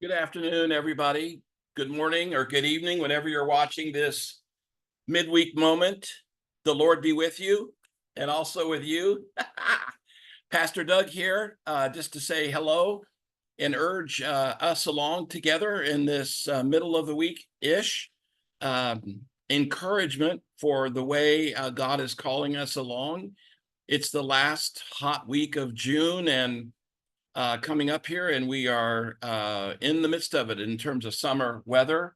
Good afternoon, everybody. Good morning or good evening, whenever you're watching this midweek moment. The Lord be with you and also with you. Pastor Doug here, just to say hello and urge us along together in this middle of the week-ish encouragement for the way God is calling us along. It's the last hot week of June and coming up here, and we are in the midst of it in terms of summer weather.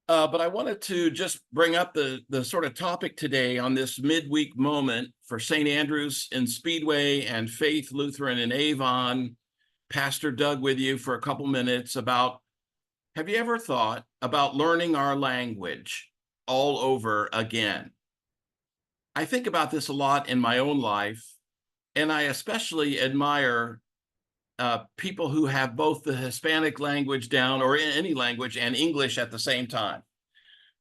But I wanted to just bring up the sort of topic today on this midweek moment for St. Andrews in Speedway and Faith Lutheran in Avon. Pastor Doug with you for a couple minutes about, have you ever thought about learning our language all over again? I think about this a lot in my own life, and I especially admire people who have both the Hispanic language down, or any language, and English at the same time.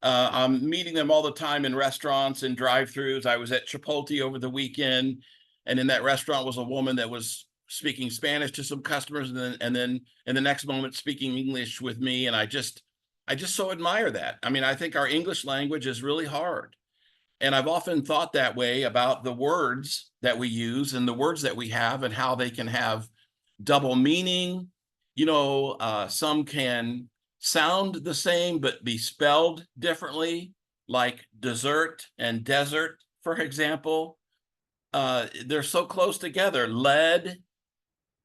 I'm meeting them all the time in restaurants and drive-throughs. I was at Chipotle over the weekend, and in that restaurant was a woman that was speaking Spanish to some customers, and then in the next moment speaking English with me. And I just so admire that. I mean, I think our English language is really hard. And I've often thought that way about the words that we use and the words that we have and how they can have double meaning. Some can sound the same but be spelled differently, like dessert and desert, for example. They're so close together. Lead,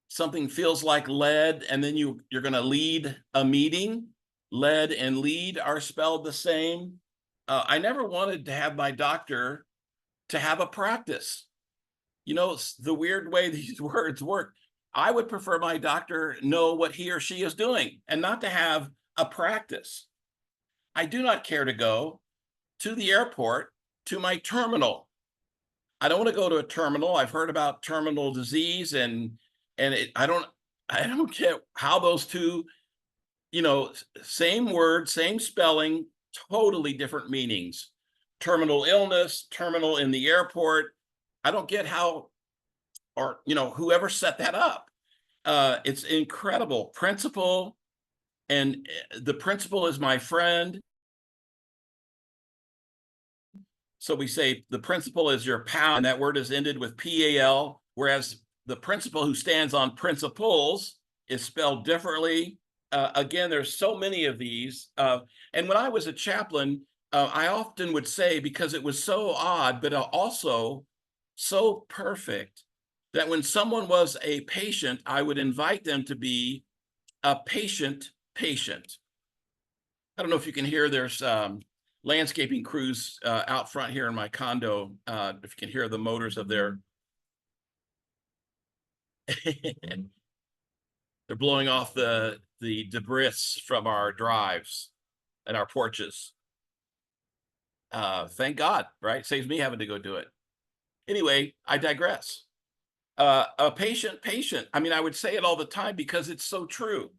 something feels like lead, and then you're going to lead a meeting. Lead and lead are spelled the same. I never wanted to have my doctor to have a practice. The weird way these words work. I would prefer my doctor know what he or she is doing and not to have a practice. I do not care to go to the airport to my terminal. I don't want to go to a terminal. I've heard about terminal disease, and I don't get how those two, same word, same spelling, totally different meanings. Terminal illness, terminal in the airport. I don't get how, or whoever set that up. It's incredible. Principle, and the principal is my friend. So we say the principal is your pal, and that word is ended with PAL, whereas the principal who stands on principles is spelled differently. Again, there's so many of these. And when I was a chaplain, I often would say, because it was so odd, but also so perfect, that when someone was a patient, I would invite them to be a patient. I don't know if you can hear, there's landscaping crews out front here in my condo. If you can hear the motors of their, they're blowing off the debris from our drives and our porches. Thank God, right? Saves me having to go do it. Anyway, I digress. A patient. I mean, I would say it all the time because it's so true.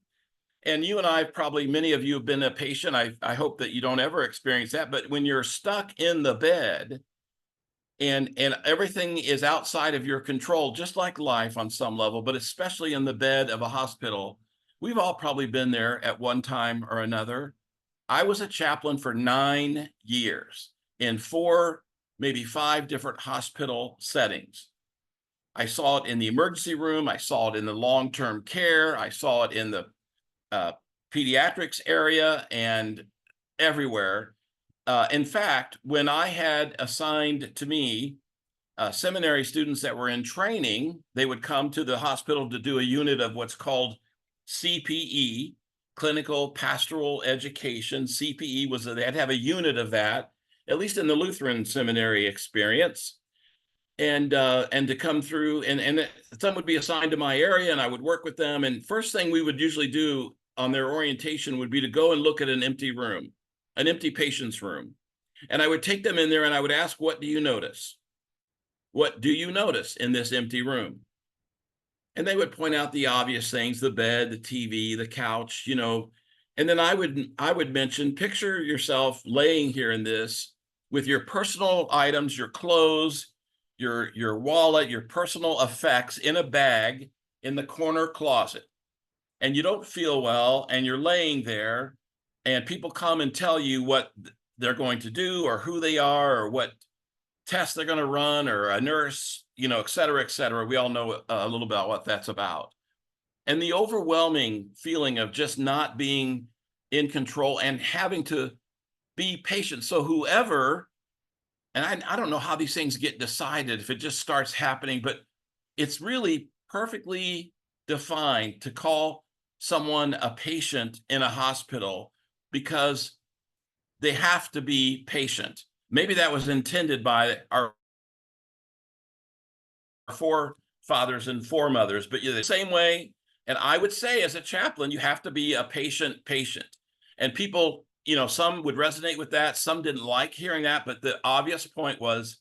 And you and I, probably many of you have been a patient. I hope that you don't ever experience that. But when you're stuck in the bed and everything is outside of your control, just like life on some level, but especially in the bed of a hospital, we've all probably been there at one time or another. I was a chaplain for 9 years in 4, maybe 5 different hospital settings. I saw it in the emergency room. I saw it in the long-term care. I saw it in the pediatrics area and everywhere. In fact, when I had assigned to me seminary students that were in training, they would come to the hospital to do a unit of what's called CPE, Clinical Pastoral Education. CPE was, they had to have a unit of that, at least in the Lutheran seminary experience. And to come through, and some would be assigned to my area, and I would work with them. And first thing we would usually do on their orientation would be to go and look at an empty room, an empty patient's room. And I would take them in there and I would ask, what do you notice? What do you notice in this empty room? And they would point out the obvious things, the bed, the TV, the couch, and then I would mention, picture yourself laying here in this with your personal items, your clothes, your wallet, your personal effects in a bag in the corner closet. and you don't feel well and you're laying there and people come and tell you what they're going to do or who they are or what tests they're going to run or a nurse, et cetera, et cetera. We all know a little about what that's about. And the overwhelming feeling of just not being in control and having to be patient. So whoever, and I don't know how these things get decided if it just starts happening, but it's really perfectly defined to call someone a patient in a hospital because they have to be patient. Maybe that was intended by our forefathers and foremothers, but the same way. And I would say as a chaplain, you have to be a patient. And people, some would resonate with that. Some didn't like hearing that, but the obvious point was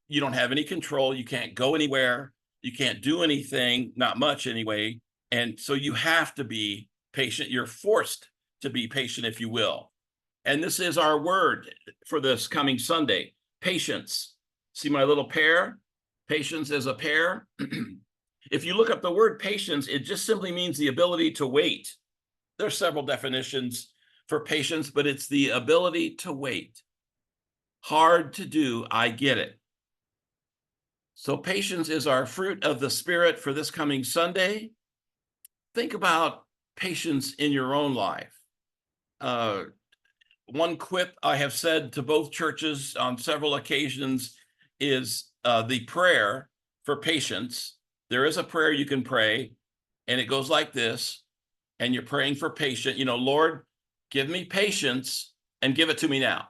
you don't have any control. You can't go anywhere. You can't do anything, not much anyway. And so you have to be patient. You're forced to be patient, if you will. And this is our word for this coming Sunday, patience. See my little pear? Patience is a pear. If you look up the word patience, it just simply means the ability to wait. There's several definitions for patience, but it's the ability to wait. Hard to do, I get it. So patience is our fruit of the Spirit for this coming Sunday. Think about patience in your own life. One quip I have said to both churches on several occasions is the prayer for patience. There is a prayer you can pray, and it goes like this, and you're praying for patience. Lord, give me patience and give it to me now.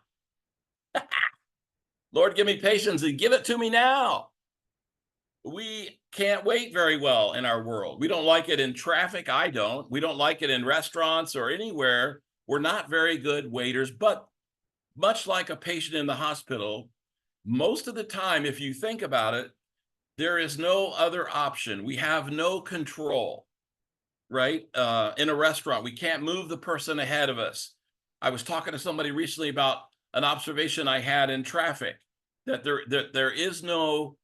Lord, give me patience and give it to me now. We can't wait very well in our world. We don't like it in traffic. I don't. We don't like it in restaurants or anywhere. We're not very good waiters, but much like a patient in the hospital, most of the time, if you think about it, there is no other option. We have no control, right? In a restaurant, we can't move the person ahead of us. I was talking to somebody recently about an observation I had in traffic, that there is no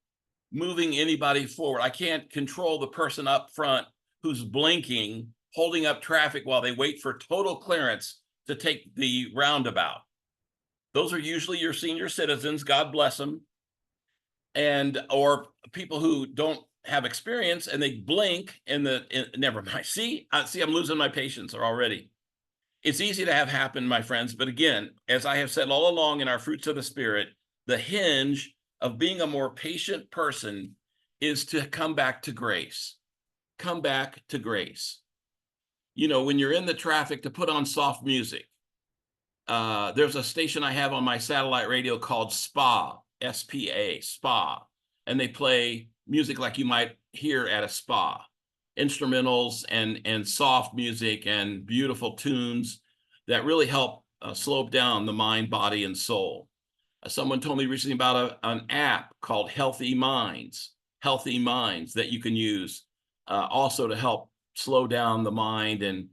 moving anybody forward. I can't control the person up front who's blinking, holding up traffic while they wait for total clearance to take the roundabout. Those are usually your senior citizens, God bless them, or people who don't have experience and they blink never mind. See, I'm losing my patience already. It's easy to have happen, my friends, but again, as I have said all along in our fruits of the Spirit, the hinge of being a more patient person is to come back to grace. Come back to grace. When you're in the traffic, to put on soft music. There's a station I have on my satellite radio called SPA, S-P-A, SPA, and they play music like you might hear at a spa, instrumentals and soft music and beautiful tunes that really help slow down the mind, body, and soul. Someone told me recently about an app called Healthy Minds that you can use also to help slow down the mind and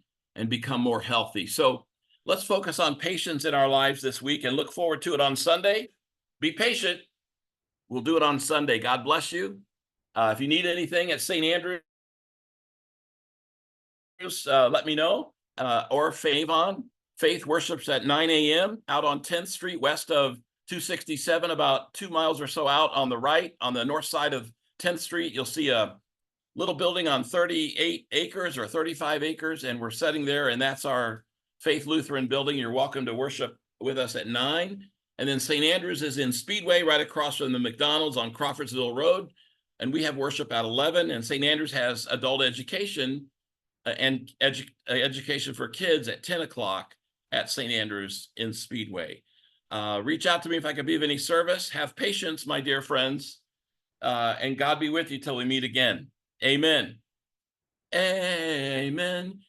become more healthy. So let's focus on patience in our lives this week and look forward to it on Sunday. Be patient. We'll do it on Sunday. God bless you. If you need anything at St. Andrews, let me know. Or Favon. Faith worships at 9 a.m. out on 10th Street, west of 267, about 2 miles or so out on the right, on the north side of 10th Street. You'll see a little building on 38 acres or 35 acres, and we're sitting there, and that's our Faith Lutheran building. You're welcome to worship with us at 9. And then St. Andrews is in Speedway, right across from the McDonald's on Crawfordsville Road. And we have worship at 11. And St. Andrews has adult education and education for kids at 10 o'clock at St. Andrews in Speedway. Reach out to me if I could be of any service. Have patience, my dear friends. And God be with you till we meet again. Amen. Amen.